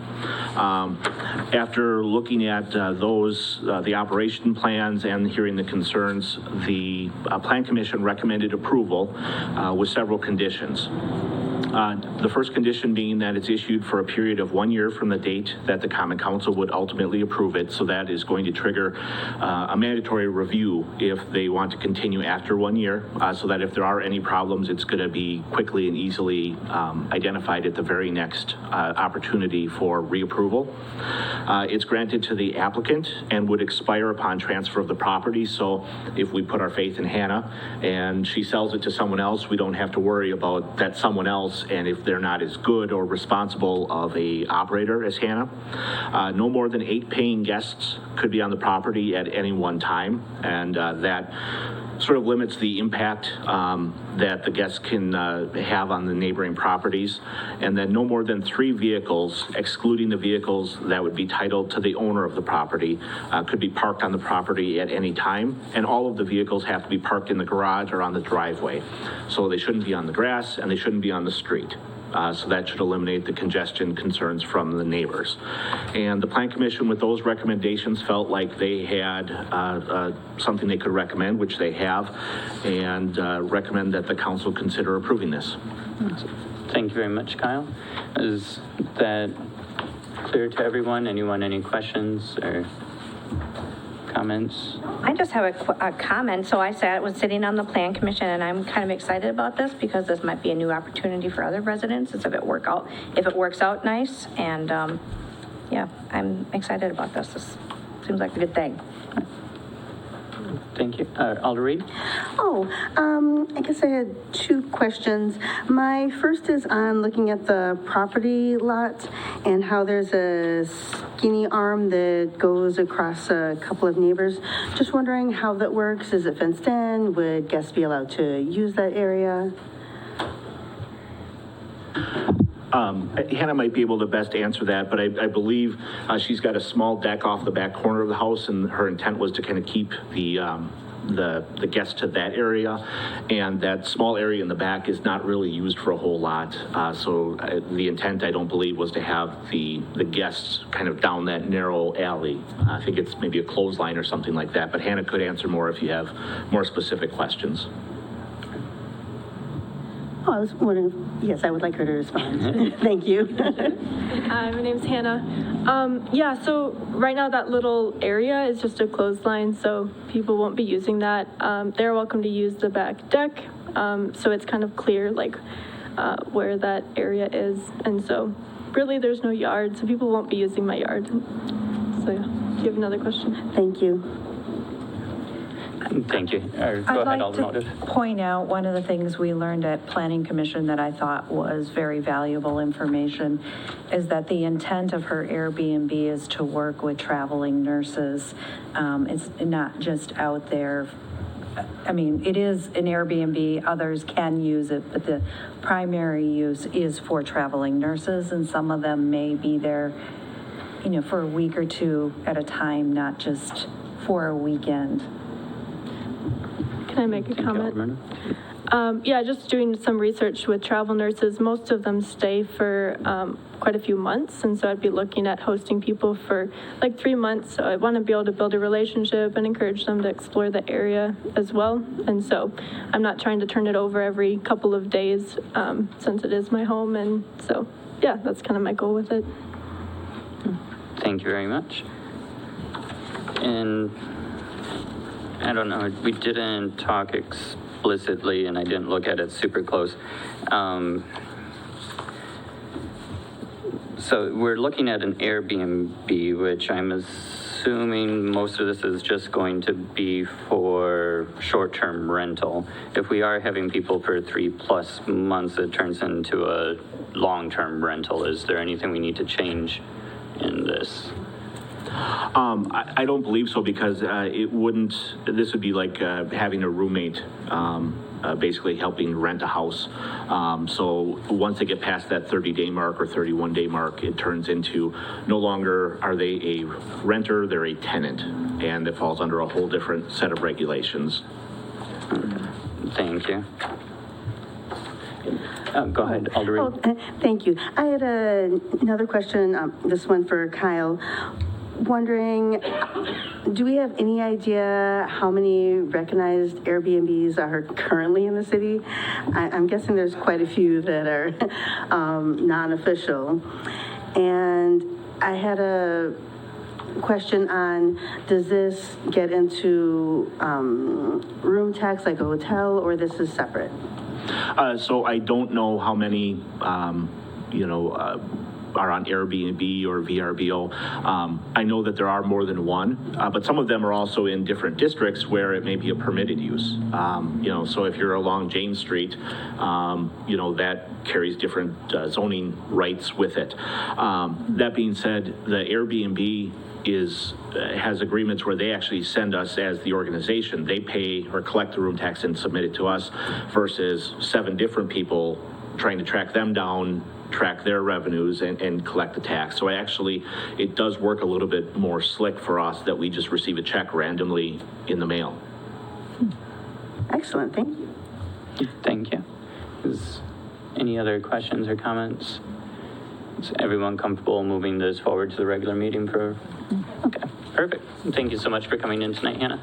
After looking at the operation plans and hearing the concerns, the Plan Commission recommended approval with several conditions. The first condition being that it's issued for a period of 1 year from the date that the Common Council would ultimately approve it. So that is going to trigger a mandatory review if they want to continue after 1 year, so that if there are any problems, it's going to be quickly and easily identified at the very next opportunity for reapproval. It's granted to the applicant and would expire upon transfer of the property. So if we put our faith in Hannah and she sells it to someone else, we don't have to worry about that someone else, and if they're not as good or responsible of a operator as Hannah. No more than 8 paying guests could be on the property at any one time, and that sort of limits the impact that the guests can have on the neighboring properties. And then no more than 3 vehicles, excluding the vehicles that would be titled to the owner of the property, could be parked on the property at any time. And all of the vehicles have to be parked in the garage or on the driveway. So they shouldn't be on the grass and they shouldn't be on the street. So that should eliminate the congestion concerns from the neighbors. And the Plan Commission, with those recommendations, felt like they had something they could recommend, which they have, and recommend that the council consider approving this. Thank you very much, Kyle. Is that clear to everyone? Anyone, any questions or comments? I just have a comment. So I was sitting on the Plan Commission, and I'm kind of excited about this because this might be a new opportunity for other residents if it works out nice. And yeah, I'm excited about this. This seems like a good thing. Thank you. Alder Reed? I guess I had 2 questions. My first is on looking at the property lot and how there's a skinny arm that goes across a couple of neighbors. Just wondering how that works. Is it fenced in? Would guests be allowed to use that area? Hannah might be able to best answer that, but I believe she's got a small deck off the back corner of the house, and her intent was to kind of keep the guests to that area, and that small area in the back is not really used for a whole lot. So the intent, I don't believe, was to have the guests kind of down that narrow alley. I think it's maybe a clothesline or something like that, but Hannah could answer more if you have more specific questions. I was wondering, yes, I would like her to respond. Thank you. Hi, my name's Hannah. Yeah, so right now that little area is just a clothesline, so people won't be using that. They're welcome to use the back deck, so it's kind of clear like where that area is. And so really there's no yard, so people won't be using my yard. So yeah, do you have another question? Thank you. Thank you. Go ahead, Alderman. I'd like to point out one of the things we learned at Planning Commission that I thought was very valuable information is that the intent of her Airbnb is to work with traveling nurses. It's not just out there. I mean, it is an Airbnb, others can use it, but the primary use is for traveling nurses, and some of them may be there, for a week or 2 at a time, not just for a weekend. Can I make a comment? Yeah, just doing some research with travel nurses. Most of them stay for quite a few months, and so I'd be looking at hosting people for like 3 months. So I want to be able to build a relationship and encourage them to explore the area as well. And so I'm not trying to turn it over every couple of days since it is my home. And so, yeah, that's kind of my goal with it. Thank you very much. And I don't know, we didn't talk explicitly, and I didn't look at it super close. So we're looking at an Airbnb, which I'm assuming most of this is just going to be for short-term rental. If we are having people for 3+ months, it turns into a long-term rental. Is there anything we need to change in this? I don't believe so, because this would be like having a roommate, basically helping rent a house. So once they get past that 30-day mark or 31-day mark, it turns into no longer are they a renter, they're a tenant, and it falls under a whole different set of regulations. Thank you. Go ahead, Alder Oh, Reed. thank you. I had another question, this one for Kyle. Wondering, do we have any idea how many recognized Airbnbs are currently in the city? I'm guessing there's quite a few that are non-official. And I had a question on, does this get into room tax like a hotel, or this is separate? So I don't know how many, are on Airbnb or VRBO. I know that there are more than one, but some of them are also in different districts where it may be a permitted use. So if you're along James Street, that carries different zoning rights with it. That being said, the Airbnb has agreements where they actually send us as the organization. They pay or collect the room tax and submit it to us versus 7 different people trying to track them down, track their revenues and collect the tax. So it does work a little bit more slick for us that we just receive a check randomly in the mail. Excellent, thank you. Thank you. Any other questions or comments? Is everyone comfortable moving this forward to the regular meeting for? Okay, perfect. Thank you so much for coming in tonight, Hannah.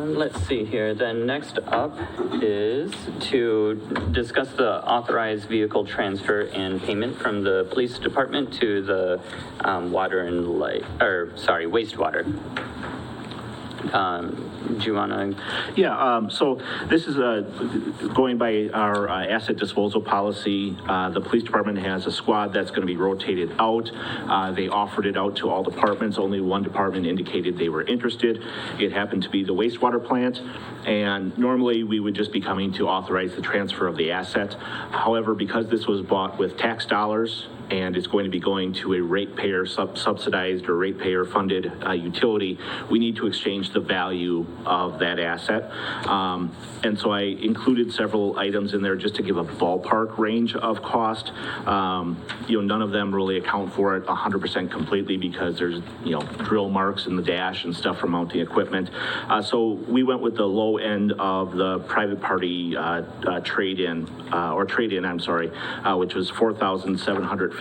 Let's see here. Then next up is to discuss the authorized vehicle transfer and payment from the police department to the wastewater. Do you want to? Yeah, so this is going by our asset disposal policy. The police department has a squad that's going to be rotated out. They offered it out to all departments. Only one department indicated they were interested. It happened to be the wastewater plant. And normally we would just be coming to authorize the transfer of the asset. However, because this was bought with tax dollars and it's going to be going to a ratepayer subsidized or ratepayer funded utility, we need to exchange the value of that asset. And so I included several items in there just to give a ballpark range of cost. None of them really account for it 100% completely because there's, drill marks in the dash and stuff for mounting equipment. So we went with the low end of the private party trade-in, which was $4,758.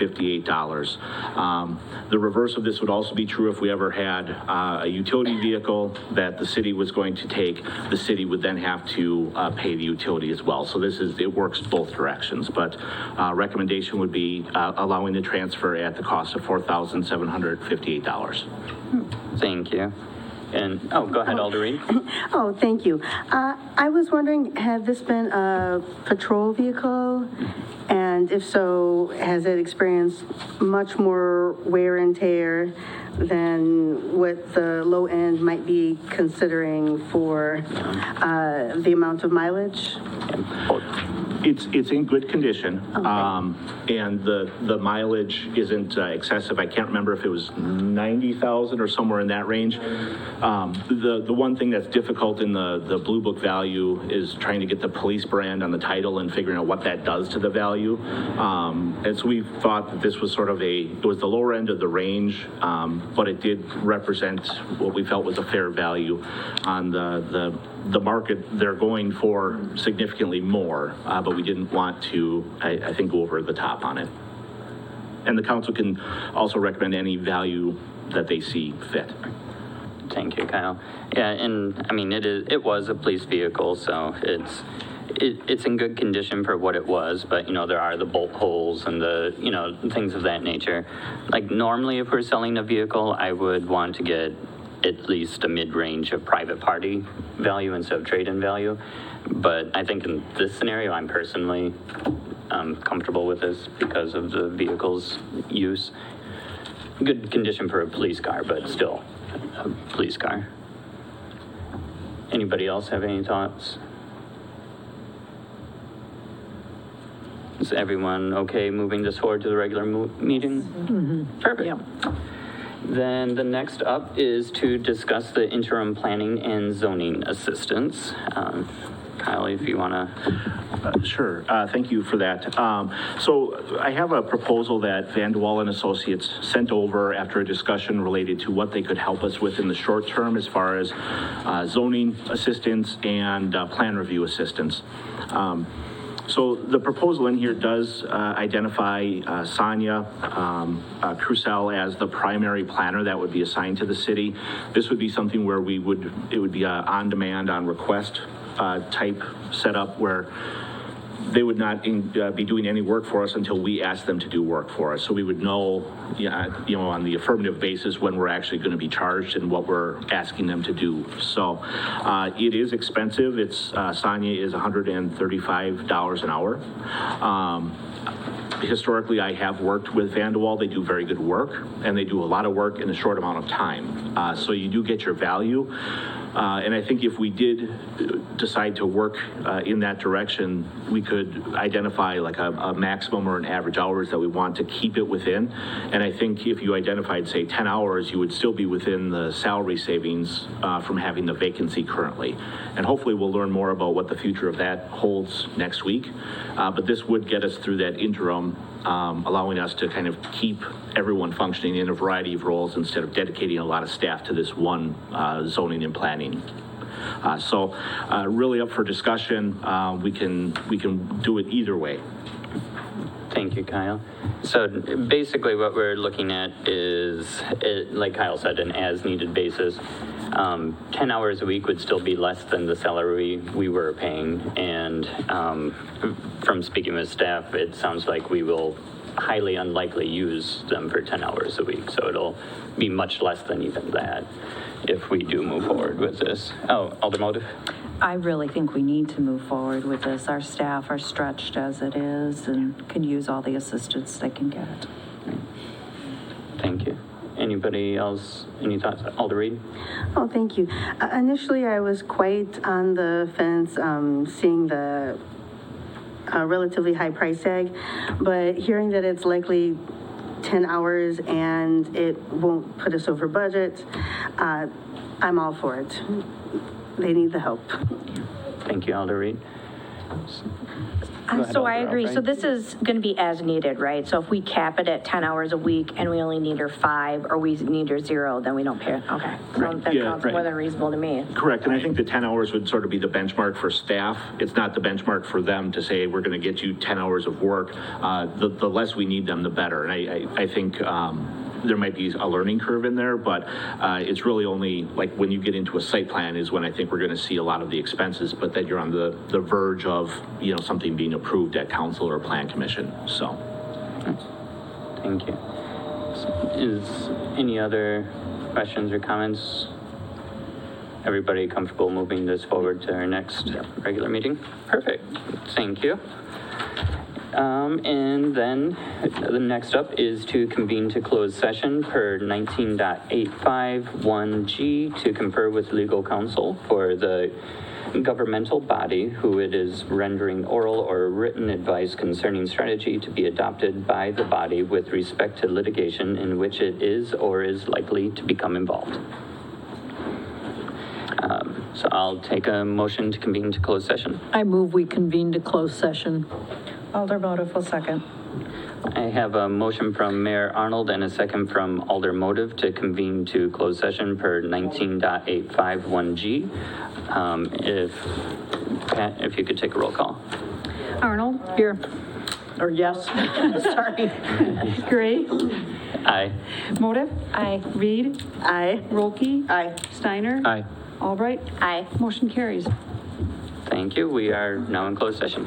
The reverse of this would also be true if we ever had a utility vehicle that the city was going to take. The city would then have to pay the utility as well. So it works both directions, but recommendation would be allowing the transfer at the cost of $4,758. Thank you. And, go ahead, Alder Reed. Oh, thank you. I was wondering, had this been a patrol vehicle? And if so, has it experienced much more wear and tear than what the low end might be considering for the amount of mileage? It's in good condition, Okay. and the mileage isn't excessive. I can't remember if it was 90,000 or somewhere in that range. The one thing that's difficult in the Blue Book value is trying to get the police brand on the title and figuring out what that does to the value. And so we thought that this was it was the lower end of the range, but it did represent what we felt was a fair value on the market. They're going for significantly more, but we didn't want to, I think, go over the top on it. And the council can also recommend any value that they see fit. Thank you, Kyle. Yeah, and I mean, it was a police vehicle, so it's in good condition for what it was, but there are the bolt holes and the things of that nature. Like normally if we're selling a vehicle, I would want to get at least a mid-range of private party value instead of trade-in value. But I think in this scenario, I'm personally comfortable with this because of the vehicle's use. Good condition for a police car, but still a police car. Anybody else have any thoughts? Is everyone okay moving this forward to the regular meeting? Mm-hmm. Perfect. Yeah. Then the next up is to discuss the interim planning and zoning assistance. Kyle, if you want to. Sure, thank you for that. So I have a proposal that Van de Waal and Associates sent over after a discussion related to what they could help us with in the short term as far as zoning assistance and plan review assistance. So the proposal in here does identify Sonia Crucell as the primary planner that would be assigned to the city. This would be something where it would be a on-demand, on-request type setup where they would not be doing any work for us until we ask them to do work for us. So we would know, on the affirmative basis when we're actually going to be charged and what we're asking them to do. So it is expensive. Sonia is $135 an hour. Historically, I have worked with Van de Waal. They do very good work, and they do a lot of work in a short amount of time. So you do get your value. And I think if we did decide to work in that direction, we could identify like a maximum or an average hours that we want to keep it within. And I think if you identified, say, 10 hours, you would still be within the salary savings from having the vacancy currently. And hopefully we'll learn more about what the future of that holds next week. But this would get us through that interim, allowing us to kind of keep everyone functioning in a variety of roles instead of dedicating a lot of staff to this one zoning and planning. So really up for discussion. We can do it either way. Thank you, Kyle. So basically what we're looking at is, like Kyle said, an as-needed basis. 10 hours a week would still be less than the salary we were paying. And from speaking with staff, it sounds like we will highly unlikely use them for 10 hours a week. So it'll be much less than even that if we do move forward with this. Oh, Aldermotive? I really think we need to move forward with this. Our staff are stretched as it is and can use all the assistance they can get. Thank you. Anybody else? Any thoughts? Alder Reed? Oh, thank you. Initially, I was quite on the fence seeing the relatively high price tag, but hearing that it's likely 10 hours and it won't put us over budget, I'm all for it. They need the help. Thank you, Alder Reed. So I agree. So this is going to be as needed, right? So if we cap it at 10 hours a week and we only need her 5 or we need her 0, then we don't pay her. Okay. So that sounds more than reasonable to me. Correct, and I think the 10 hours would sort of be the benchmark for staff. It's not the benchmark for them to say, we're going to get you 10 hours of work. The less we need them, the better. And I think there might be a learning curve in there, but it's really only like when you get into a site plan is when I think we're going to see a lot of the expenses, but then you're on the verge of, something being approved at council or plan commission, so. Thank you. Is any other questions or comments? Everybody comfortable moving this forward to our next regular meeting? Perfect. Thank you. And then the next up is to convene to close session per 19.851G to confer with legal counsel for the governmental body who it is rendering oral or written advice concerning strategy to be adopted by the body with respect to litigation in which it is or is likely to become involved. So I'll take a motion to convene to close session. I move we convene to close session. Aldermotive will second. I have a motion from Mayor Arnold and a second from Aldermotive to convene to closed session per 19.851G. If you could take a roll call. Arnold? Here. Or yes. Sorry. Gray? Aye. Motive? Aye. Reed? Aye. Rolke? Aye. Steiner? Aye. Albright? Aye. Motion carries. Thank you. We are now in closed session.